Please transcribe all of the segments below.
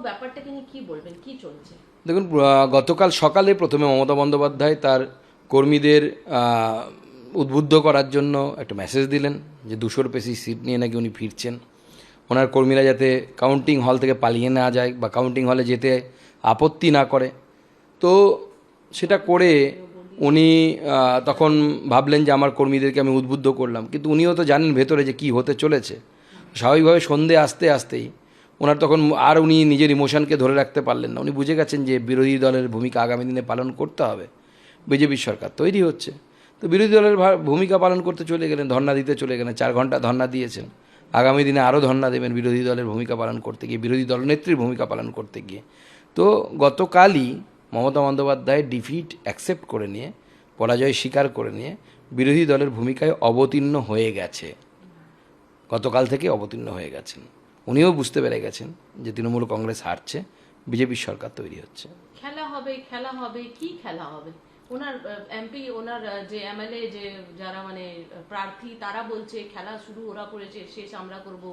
ব্যাপারটাকে নিয়ে কি বলবেন, কি চলছে? দেখুন, গতকাল সকালে প্রথমে মমতা বন্দ্যোপাধ্যায় তার কর্মীদের উদ্বুদ্ধ করার জন্য একটা মেসেজ দিলেন যে 200-র বেশি সিট নিয়ে নাকি উনি ফিরছেন। ওনার কর্মীরা যাতে কাউন্টিং হল থেকে পালিয়ে না যায় বা কাউন্টিং হলে যেতে আপত্তি না করে। তো সেটা করে উনি তখন ভাবলেন যে আমার কর্মীদেরকে আমি উদ্বুদ্ধ করলাম, কিন্তু উনিও তো জানেন ভেতরে যে কী হতে চলেছে। স্বাভাবিকভাবে সন্ধে আসতে আসতেই ওনার তখন আর উনি নিজের ইমোশনকে ধরে রাখতে পারলেন না। উনি বুঝে গেছেন যে বিরোধী দলের ভূমিকা আগামী দিনে পালন করতে হবে। বিজেপির সরকার তৈরি হচ্ছে, তো বিরোধী দলের ভূমিকা পালন করতে চলে গেলেন, ধর্ণা দিতে চলে গেলেন। 4 ঘন্টা ধর্ণা দিয়েছেন, আগামী দিনে আরও ধর্ণা দেবেন বিরোধী দলের ভূমিকা পালন করতে গিয়ে, বিরোধী দলনেত্রীর ভূমিকা পালন করতে গিয়ে। তো গতকালই মমতা বন্দ্যোপাধ্যায় ডিফিট অ্যাকসেপ্ট করে নিয়ে, পরাজয় স্বীকার করে নিয়ে বিরোধী দলের ভূমিকায় অবতীর্ণ হয়ে গেছে। গতকাল থেকে অবতীর্ণ হয়ে গেছেন। উনিও বুঝতে পেরে গেছেন যে তৃণমূল কংগ্রেস হারছে, বিজেপির সরকার তৈরি হচ্ছে। খেলা হবে, খেলা হবে, কি খেলা হবে? ওনার এমপি, ওনার যে এমএলএ, যে যারা মানে প্রার্থী, তারা বলছে খেলা শুরু ওরা করেছে, শেষ আমরা করব,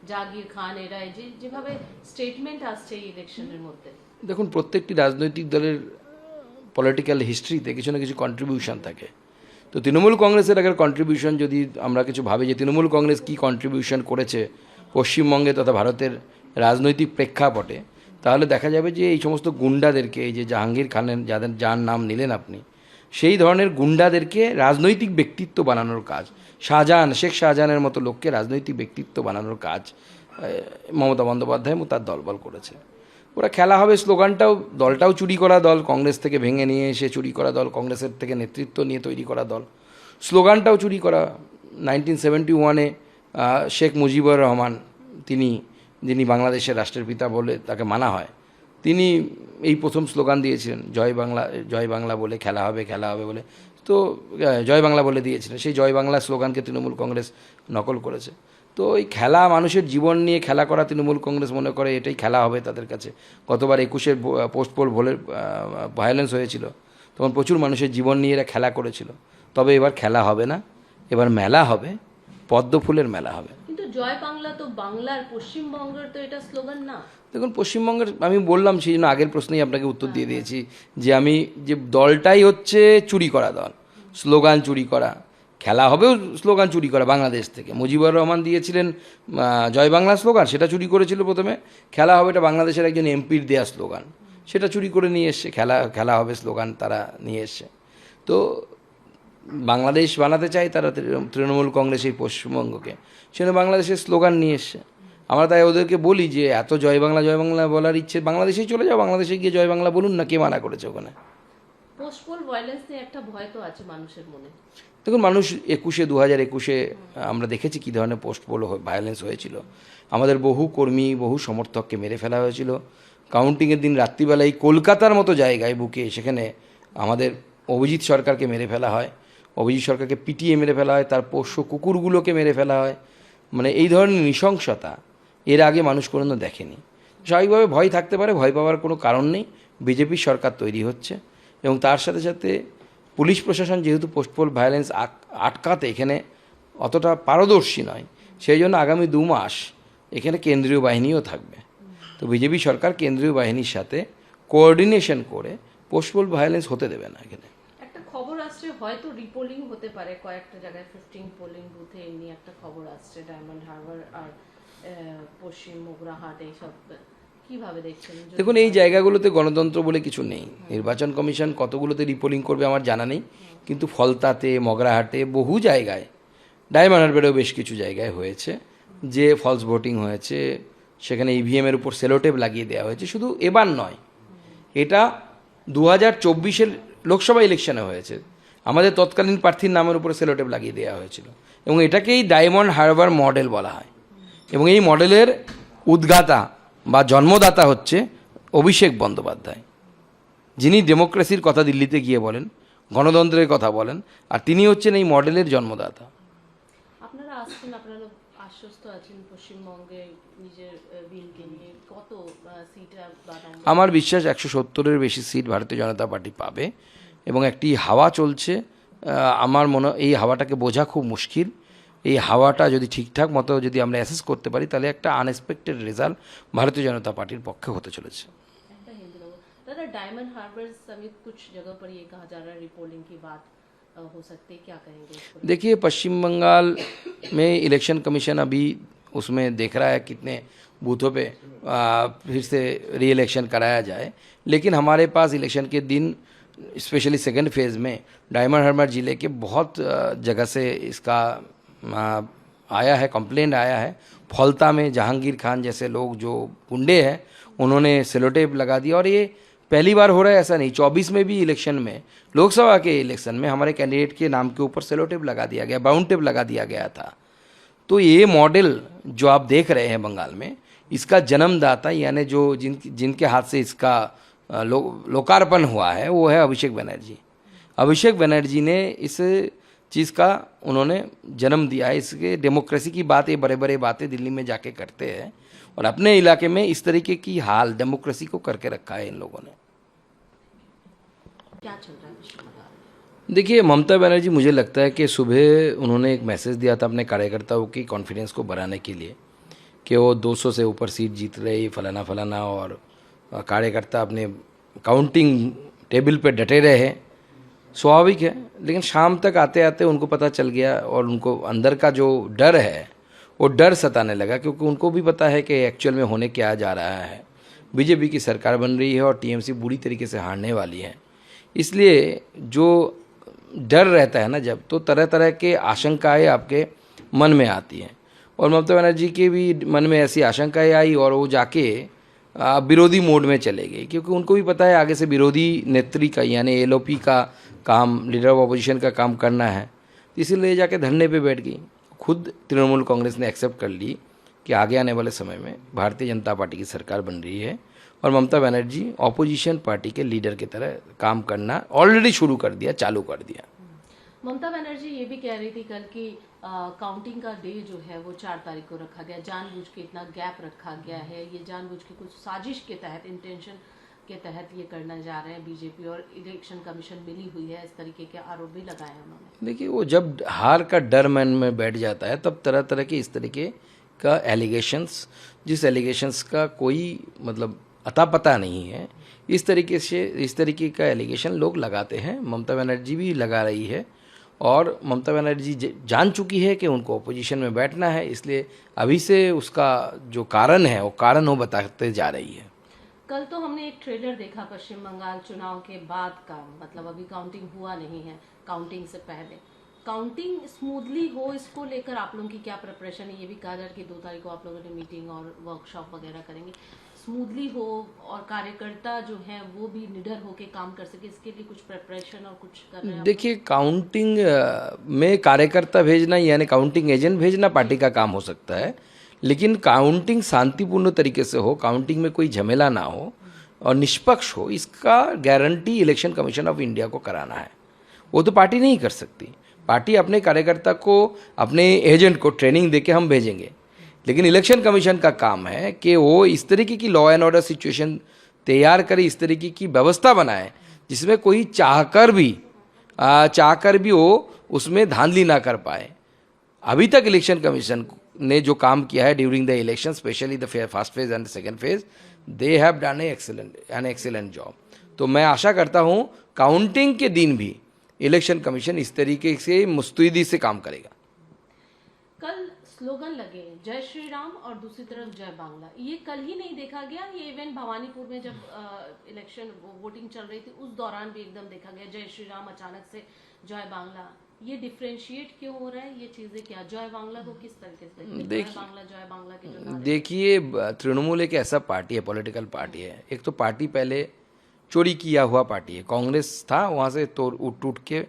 জাগির খান এরা যেভাবে স্টেটমেন্ট আসছে এই ইলেকশনের মধ্যে। দেখুন, প্রত্যেকটি রাজনৈতিক দলের পলিটিক্যাল হিস্ট্রিতে কিছু না কিছু কন্ট্রিবিউশন থাকে। তো তৃণমূল কংগ্রেসের আগের কন্ট্রিবিউশন যদি আমরা কিছু ভাবি যে তৃণমূল কংগ্রেস কী কন্ট্রিবিউশন করেছে পশ্চিমবঙ্গে তথা ভারতের রাজনৈতিক প্রেক্ষাপটে, তাহলে দেখা যাবে যে এই সমস্ত গুন্ডাদেরকে, এই যে জাহাঙ্গীর খানের যার নাম নিলেন আপনি, সেই ধরনের গুন্ডাদেরকে রাজনৈতিক ব্যক্তিত্ব বানানোর কাজ, শেখ শাহজাহানের মতো লোককে রাজনৈতিক ব্যক্তিত্ব বানানোর কাজ মমতা বন্দ্যোপাধ্যায় এবং তার দলবল করেছে। ওরা খেলা হবে স্লোগানটাও, দলটাও চুরি করা দল, কংগ্রেস থেকে ভেঙে নিয়ে এসে চুরি করা দল, কংগ্রেসের থেকে নেতৃত্ব নিয়ে তৈরি করা দল। স্লোগানটাও চুরি করা। 1971-এ শেখ মুজিবুর রহমান, যিনি বাংলাদেশের রাষ্ট্রের পিতা বলে তাকে মানা হয়, তিনি এই প্রথম স্লোগান দিয়েছিলেন, জয় বাংলা বলে খেলা হবে, খেলা হবে বলে। তো জয় বাংলা বলে দিয়েছিলেন। সেই জয় বাংলা স্লোগানকে তৃণমূল কংগ্রেস নকল করেছে। তো এই খেলা, মানুষের জীবন নিয়ে খেলা করা তৃণমূল কংগ্রেস মনে করে এটাই খেলা হবে তাদের কাছে। গতবার 21-এর পোস্ট পোল ভোলের ভায়োলেন্স হয়েছিল, তখন প্রচুর মানুষের জীবন নিয়ে এরা খেলা করেছিল। তবে এবার খেলা হবে না, এবার মেলা হবে, পদ্ম ফুলের মেলা হবে। কিন্তু জয় বাংলা তো বাংলার, পশ্চিমবঙ্গের তো এটা স্লোগান না। দেখুন, পশ্চিমবঙ্গের আমি বললাম, সেই জন্য আগের প্রশ্নেই আপনাকে উত্তর দিয়ে দিয়েছি যে আমি যে দলটাই হচ্ছে চুরি করা দল, স্লোগান চুরি করা। খেলা হবেও স্লোগান চুরি করা বাংলাদেশ থেকে। মুজিবুর রহমান দিয়েছিলেন জয় বাংলা স্লোগান, সেটা চুরি করেছিল প্রথমে। খেলা হবে এটা বাংলাদেশের একজন এমপির দেওয়া স্লোগান, সেটা চুরি করে নিয়ে এসছে। খেলা হবে স্লোগান তারা নিয়ে এসছে। তো বাংলাদেশ বানাতে চায় তারা, তৃণমূল কংগ্রেস এই পশ্চিমবঙ্গকে, সেখানে বাংলাদেশের স্লোগান নিয়ে এসছে। আমরা তাই ওদেরকে বলি যে এত জয় বাংলা বলার ইচ্ছে, বাংলাদেশেই চলে যাও, বাংলাদেশে গিয়ে জয় বাংলা বলুন না, কে মানা করেছে ওখানে? পোস্টপোল ভায়োলেন্স নিয়ে একটা ভয় তো আছে মানুষের মনে। দেখুন, মানুষ 2021-এ আমরা দেখেছি কী ধরনের পোস্টপোল ভায়োলেন্স হয়েছিল। আমাদের বহু কর্মী, বহু সমর্থককে মেরে ফেলা হয়েছিল। কাউন্টিংয়ের দিন রাত্রিবেলায় কলকাতার মতো জায়গায় বুকে, সেখানে আমাদের অভিজিৎ সরকারকে মেরে ফেলা হয়, অভিজিৎ সরকারকে পিটিয়ে মেরে ফেলা হয়, তার পোষ্য কুকুরগুলোকে মেরে ফেলা হয়। মানে এই ধরনের নৃশংসতা এর আগে মানুষ কোনোদিনও দেখেনি। স্বাভাবিকভাবে ভয় থাকতে পারে, ভয় পাওয়ার কোনো কারণ নেই। বিজেপির সরকার তৈরি হচ্ছে এবং তার সাথে সাথে পুলিশ প্রশাসন যেহেতু পোস্টপোল ভায়োলেন্স আটকাতে এখানে অতটা পারদর্শী নয়, সেই জন্য আগামী 2 মাস এখানে কেন্দ্রীয় বাহিনীও থাকবে। তো বিজেপি সরকার কেন্দ্রীয় বাহিনীর সাথে কোঅর্ডিনেশন করে পোস্টপোল ভায়োলেন্স হতে দেবে না। এখানে একটা খবর আসছে, হয়তো রিপোলিং হতে পারে কয়েকটা জায়গায়, 15 পোলিং বুথে এমনি একটা খবর আসছে, ডায়মন্ড হারবার আর পশ্চিম মোগরাহাট, এইসব কিভাবে দেখছেন? দেখুন, এই জায়গাগুলোতে গণতন্ত্র বলে কিছু নেই। নির্বাচন কমিশন কতগুলোতে রিপোলিং করবে আমার জানা নেই, কিন্তু ফলতাতে, মগরাহাটে, বহু জায়গায়, ডায়মন্ড হারবারেও বেশ কিছু জায়গায় হয়েছে যে ফলস ভোটিং হয়েছে। সেখানে ইভিএমের উপর সেলোটেপ লাগিয়ে দেওয়া হয়েছে। শুধু এবার নয়, এটা 2024-এর লোকসভা ইলেকশনে হয়েছে। আমাদের তৎকালীন প্রার্থীর নামের উপরে সেলোটেপ লাগিয়ে দেওয়া হয়েছিল এবং এটাকেই ডায়মন্ড হারবার মডেল বলা হয়। এবং এই মডেলের উদ্গাতা বা জন্মদাতা হচ্ছে অভিষেক বন্দ্যোপাধ্যায়, যিনি ডেমোক্রেসির কথা দিল্লিতে গিয়ে বলেন, গণতন্ত্রের কথা বলেন, আর তিনি হচ্ছেন এই মডেলের জন্মদাতা। আপনারা আসছেন, আপনারা আশ্বস্ত আছেন পশ্চিমবঙ্গে নিজের বিলকে নিয়ে, কত সিট? আমার বিশ্বাস 170-এর বেশি সিট ভারতীয় জনতা পার্টি পাবে এবং একটি হাওয়া চলছে। আমার মনে এই হাওয়াটাকে বোঝা খুব মুশকিল। এই হাওয়াটা যদি ঠিকঠাক মতো যদি আমরা অ্যাসেস করতে পারি তাহলে একটা আনএক্সপেক্টেড রেজাল্ট ভারতীয় জনতা পার্টির পক্ষে হতে চলেছে। दादा डायमंड हार्बर समेत कुछ जगह पर ये कहा जा रहा है रिपोलिंग की बात हो सकती है, क्या कहेंगे इस पर? देखिए पश्चिम बंगाल में इलेक्शन कमीशन अभी उसमें देख रहा है कितने बूथों पे फिर से री इलेक्शन कराया जाए, लेकिन हमारे पास इलेक्शन के दिन स्पेशली सेकेंड फेज़ में डायमंड हार्बर ज़िले के बहुत जगह से इसका आया है, कंप्लेंट आया है। फौलता में जहांगीर खान जैसे लोग जो गुंडे हैं उन्होंने सेलोटेप लगा दिया, और ये पहली बार हो रहा है ऐसा नहीं, 24 में भी इलेक्शन में, लोकसभा के इलेक्शन में हमारे कैंडिडेट के नाम के ऊपर सेलोटेप लगा दिया गया, बाउंड टेप लगा दिया गया था। तो ये मॉडल जो आप देख रहे हैं बंगाल में, इसका जन्मदाता यानी जो जिनके हाथ से इसका लोकार्पण हुआ है वो है अभिषेक बनर्जी। अभिषेक बनर्जी ने इस चीज़ का उन्होंने जन्म दिया है। इसके डेमोक्रेसी की बात, ये बड़े बड़े बातें दिल्ली में जाके करते हैं और अपने इलाके में इस तरीके की हाल डेमोक्रेसी को करके रखा है इन लोगों ने। क्या चल रहा है पश्चिम बंगाल में? देखिए ममता बनर्जी, मुझे लगता है कि सुबह उन्होंने एक मैसेज दिया था अपने कार्यकर्ताओं की कॉन्फिडेंस को बढ़ाने के लिए कि वो 200 से ऊपर सीट जीत रही फलाना फलाना, और कार्यकर्ता अपने काउंटिंग टेबल पे डटे रहे। स्वाभाविक है, लेकिन शाम तक आते आते उनको पता चल गया और उनको अंदर का जो डर है वो डर सताने लगा, क्योंकि उनको भी पता है कि एक्चुअल में होने क्या जा रहा है। बीजेपी की सरकार बन रही है और टीएमसी बुरी तरीके से हारने वाली है। इसलिए जो डर रहता है ना जब, तो तरह तरह के आशंकाएं आपके मन में आती हैं, और ममता बनर्जी के भी मन में ऐसी आशंकाएं आई और वो जाके विरोधी मोड में चले गए, क्योंकि उनको भी पता है आगे से विरोधी नेत्री का यानी एलओपी का काम, लीडर ऑफ अपोजिशन का काम करना है, इसीलिए जाके धरने पे बैठ गई। खुद तृणमूल कांग्रेस ने एक्सेप्ट कर ली कि आगे आने वाले समय में भारतीय जनता पार्टी की सरकार बन रही है और ममता बनर्जी ऑपोजिशन पार्टी के लीडर की तरह काम करना ऑलरेडी शुरू कर दिया, चालू कर दिया। ममता बनर्जी ये भी कह रही थी कल की काउंटिंग का डे जो है वो 4 तारीख को रखा गया, जानबूझ के इतना गैप रखा गया है, ये जानबूझ के कुछ साजिश के तहत, इंटेंशन के तहत ये करने जा रहे हैं बीजेपी, और इलेक्शन कमीशन मिली हुई है, इस तरीके के आरोप भी लगाए हैं उन्होंने। देखिए वो जब हार का डर मन में बैठ जाता है तब तरह तरह के इस तरीके का एलिगेशंस, जिस एलिगेशंस का कोई मतलब अता पता नहीं है, इस तरीके का एलिगेशन लोग लगाते हैं। ममता बनर्जी भी लगा रही है, और ममता बनर्जी जान चुकी है कि उनको अपोजिशन में बैठना है, इसलिए अभी से उसका जो कारण है वो कारण वो बताते जा रही है। कल तो हमने एक ट्रेलर देखा पश्चिम बंगाल चुनाव के बाद का, मतलब अभी काउंटिंग हुआ नहीं है, काउंटिंग से पहले काउंटिंग स्मूथली हो, इसको लेकर आप लोगों की क्या प्रिपरेशन है? ये भी कहा जा रहा है कि 2 तारीख को आप लोगों ने मीटिंग और वर्कशॉप वगैरह करेंगे, स्मूथली हो और कार्यकर्ता जो हैं वो भी निडर होकर काम कर सके, इसके लिए कुछ प्रिपरेशन और कुछ कर रहे हैं? देखिए काउंटिंग में कार्यकर्ता भेजना यानी काउंटिंग एजेंट भेजना पार्टी का काम हो सकता है, लेकिन काउंटिंग शांतिपूर्ण तरीके से हो, काउंटिंग में कोई झमेला ना हो और निष्पक्ष हो, इसका guarantee election commission of India को कराना है। वो तो पार्टी नहीं कर सकती। पार्टी अपने कार्यकर्ता को, अपने एजेंट को ट्रेनिंग देके हम भेजेंगे, लेकिन इलेक्शन कमीशन का काम है कि वो इस तरीके की लॉ एंड ऑर्डर सिचुएशन तैयार करे, इस तरीके की व्यवस्था बनाए जिसमें कोई चाहकर भी वो उसमें धांधली ना कर पाए। अभी तक इलेक्शन कमीशन ने जो काम किया है during the election, specially the first phase and second phase, they have done an excellent job. तो मैं आशा करता हूँ काउंटिंग के दिन भी इलेक्शन कमीशन इस तरीके से मुस्तैदी से काम करेगा। कल स्लोगन लगे जय श्री राम और दूसरी तरफ जय बांग्ला, ये कल ही नहीं देखा गया? ये इवेंट भवानीपुर में जब इलेक्शन वोटिंग चल रही थी उस दौरान भी एकदम देखा गया, जय श्री राम अचानक से जय बांग्ला। ये डिफरेंशिएट क्यों हो रहा है? ये चीजें क्या, जय बांग्ला को किस तरीके से जय बांग्ला के जो देखिए तृणमूल एक ऐसा पार्टी है, पॉलिटिकल पार्टी है। एक तो पार्टी पहले चोरी किया हुआ पार्टी है, कांग्रेस था वहाँ से तो टूट के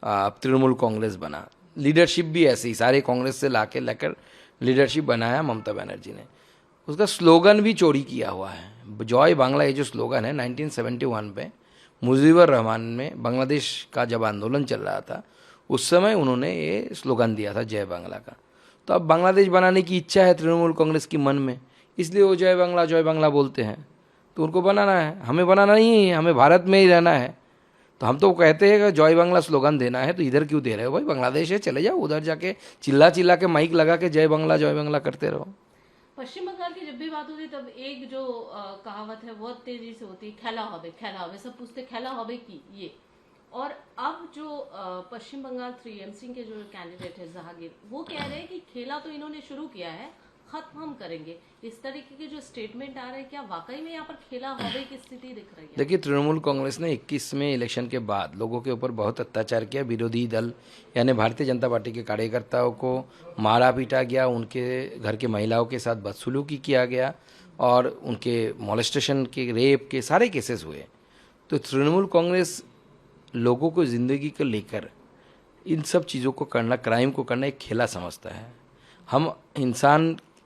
तृणमूल कांग्रेस बना। लीडरशिप भी ऐसे ही सारे कांग्रेस से लेकर लीडरशिप बनाया ममता बनर्जी ने। उसका स्लोगन भी चोरी किया हुआ है। जय बांग्ला ये जो स्लोगन है 1971 पे मुजीबर रहमान में बांग्लादेश का जब आंदोलन चल रहा था उस समय उन्होंने ये स्लोगन दिया था जय बांग्ला का। तो अब बांग्लादेश बनाने की इच्छा है तृणमूल कांग्रेस की मन में, इसलिए वो जय बांग्ला बोलते हैं। तो उनको बनाना है, हमें बनाना नहीं है, हमें भारत में ही रहना है। तो हम तो कहते हैं कि जय बांग्ला स्लोगन देना है तो इधर क्यों दे रहे हो भाई, बांग्लादेश है, चले जाओ उधर जाके चिल्ला चिल्ला के माइक लगा के जय बांग्ला करते रहो। पश्चिम बंगाल की जब भी बात होती है तब एक जो कहावत है बहुत तेजी से होती है, खेला हबे, सब पूछते खेला हबे की ये। और अब जो पश्चिम बंगाल 3MC के जो कैंडिडेट है जहांगीर, वो कह रहे हैं कि खेला तो इन्होंने शुरू किया है, खत्म हम करेंगे। इस तरीके के जो स्टेटमेंट आ रहे हैं, क्या वाकई में यहाँ पर खेला हबे की स्थिति दिख रही है? देखिए, तृणमूल कांग्रेस ने 21 में इलेक्शन के बाद लोगों के ऊपर बहुत अत्याचार किया। विरोधी दल यानी भारतीय जनता पार्टी के कार्यकर्ताओं को मारा पीटा गया, उनके घर के महिलाओं के साथ बदसलूकी किया गया और उनके मॉलेस्टेशन के, रेप के सारे केसेस हुए। तो तृणमूल कांग्रेस लोगों को ज़िंदगी को लेकर इन सब चीज़ों को करना, क्राइम को करना एक खेला समझता है। हम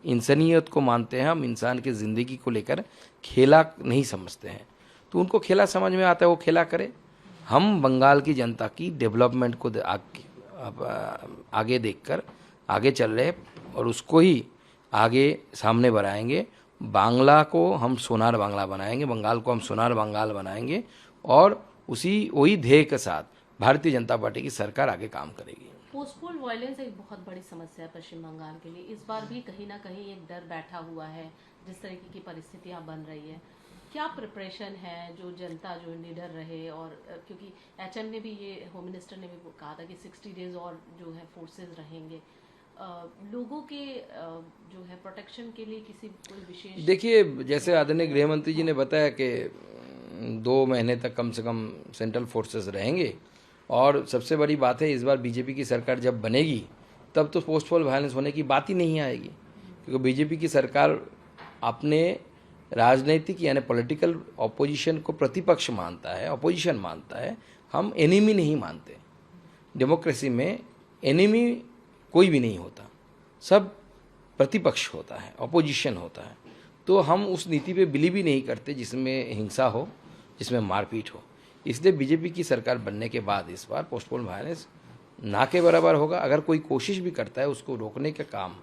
इंसानियत को मानते हैं, हम इंसान की ज़िंदगी को लेकर खेला नहीं समझते हैं। तो उनको खेला समझ में आता है, वो खेला करे। हम बंगाल की जनता की डेवलपमेंट को आगे देखकर आगे चल रहे और उसको ही आगे सामने बढ़ाएंगे। बांग्ला को हम सोनार बांग्ला बनाएंगे, बंगाल को हम सोनार बंगाल बनाएंगे और वही ध्येय के साथ भारतीय जनता पार्टी की सरकार आगे काम करेगी। पोस्टपोल वायलेंस एक बहुत बड़ी समस्या है पश्चिम बंगाल के लिए। इस बार भी कहीं ना कहीं एक डर बैठा हुआ है, जिस तरीके की परिस्थितियां बन रही है। क्या प्रिपरेशन है जो जनता जो निडर रहे? और क्योंकि HM ने भी ये, होम मिनिस्टर ने भी कहा था कि 60 डेज और जो है फोर्सेज रहेंगे। लोगों के जो है प्रोटेक्शन के लिए किसी कोई विशेष, देखिए, जैसे आदरणीय गृह मंत्री जी ने बताया कि 2 महीने तक कम से कम सेंट्रल फोर्सेस रहेंगे। और सबसे बड़ी बात है, इस बार बीजेपी की सरकार जब बनेगी तब तो पोस्टपोल वायलेंस होने की बात ही नहीं आएगी, क्योंकि बीजेपी की सरकार अपने राजनीतिक यानी पॉलिटिकल ऑपोजिशन को प्रतिपक्ष मानता है, ऑपोजिशन मानता है। हम एनिमी नहीं मानते। डेमोक्रेसी में एनिमी कोई भी नहीं होता, सब प्रतिपक्ष होता है, ऑपोजिशन होता है। तो हम उस नीति पे बिलीव ही नहीं करते जिसमें हिंसा हो, जिसमें मारपीट हो। इसलिए बीजेपी की सरकार बनने के बाद इस बार पोस्टपोल वायलेंस ना के बराबर होगा। अगर कोई कोशिश भी करता है उसको रोकने का काम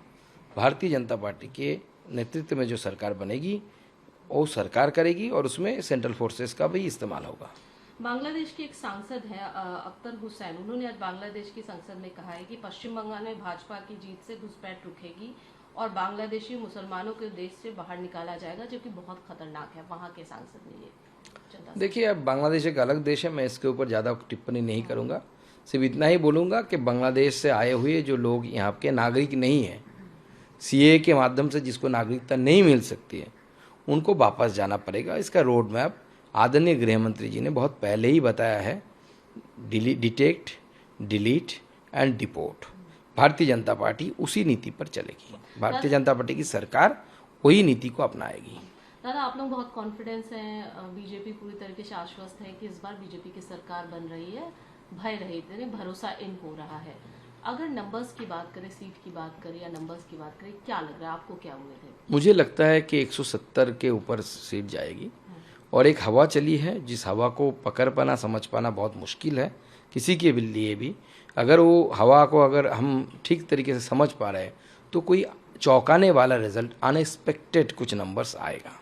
भारतीय जनता पार्टी के नेतृत्व में जो सरकार बनेगी वो सरकार करेगी और उसमें सेंट्रल फोर्सेस का भी इस्तेमाल होगा। बांग्लादेश के एक सांसद है अख्तर हुसैन, उन्होंने आज बांग्लादेश की संसद में कहा है कि पश्चिम बंगाल में भाजपा की जीत से घुसपैठ रुकेगी और बांग्लादेशी मुसलमानों को देश से बाहर निकाला जाएगा, जो कि बहुत खतरनाक है। वहां के सांसद ने ये। देखिए, अब बांग्लादेश एक अलग देश है, मैं इसके ऊपर ज़्यादा टिप्पणी नहीं करूँगा। सिर्फ इतना ही बोलूँगा कि बांग्लादेश से आए हुए जो लोग यहाँ के नागरिक नहीं हैं, CAA के माध्यम से जिसको नागरिकता नहीं मिल सकती है, उनको वापस जाना पड़ेगा। इसका रोड मैप आदरणीय गृह मंत्री जी ने बहुत पहले ही बताया है। Detect, delete and deport. Bharatiya Janata party उसी नीति पर चलेगी। भारतीय जनता पार्टी की सरकार वही नीति को अपनाएगी। दादा, आप लोग बहुत कॉन्फिडेंस हैं, बीजेपी पूरी तरीके से आश्वस्त है कि इस बार बीजेपी की सरकार बन रही है, भय रहित है, भरोसा इन हो रहा है। अगर नंबर्स की बात करें, सीट की बात करें या नंबर्स की बात करें, क्या लग रहा है आपको, क्या उम्मीद है? मुझे लगता है कि 170 के ऊपर सीट जाएगी और एक हवा चली है जिस हवा को पकड़ पाना, समझ पाना बहुत मुश्किल है किसी के लिए भी। अगर वो हवा को अगर हम ठीक तरीके से समझ पा रहे हैं तो कोई चौंकाने वाला रिजल्ट, अनएक्सपेक्टेड कुछ नंबर्स आएगा।